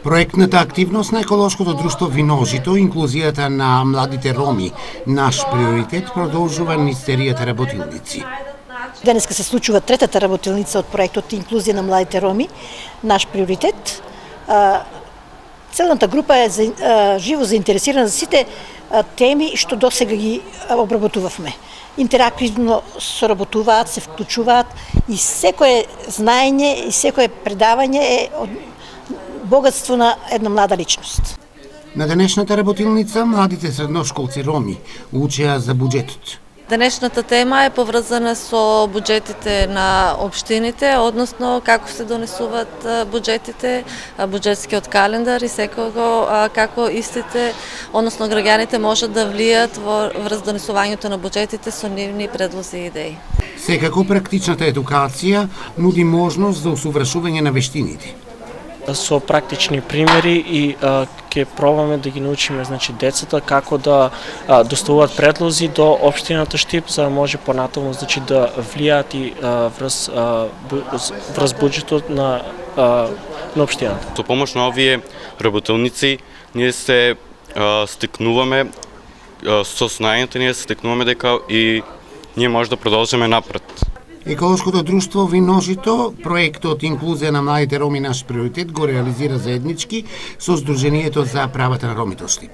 Проектната активност на еколошкото друштво Виножито, инклузијата на младите роми, наш приоритет, продолжува низ серијата работилници. Денеска се случува третата работилница од проектот Инклузија на младите роми, наш приоритет. Целната група е живо заинтересирана за сите теми што досега ги обработувавме. Интерактивно соработуваат, се вклучуваат и секое знаење и секое предавање е од богатство на една млада личност. На денешната работилница младите средношколци роми учеа за буџетот. Денешната тема е поврзана со буџетите на општините, односно како се донесуваат буџетите, буџетскиот календар и секого како истите, односно граѓаните можат да влијат врз донесувањето на буџетите со нивни предлози и идеи. Секако практичната едукација нуди можност за усовршување на вештините. Со практични примери и ќе пробаме да ги научиме децата како да доставуваат предлози до општината Штип, за да може понатаму да влијаат и врз буџетот на општината. Со помош на овие работилници ние се стекнуваме со знаењето, ние се стекнуваме дека и ние може да продолжиме напред. Еколошкото друштво Виножито, проектот Инклузија на младите роми наш приоритет го реализира заеднички со Сдруженијето за правата на ромите од Штип.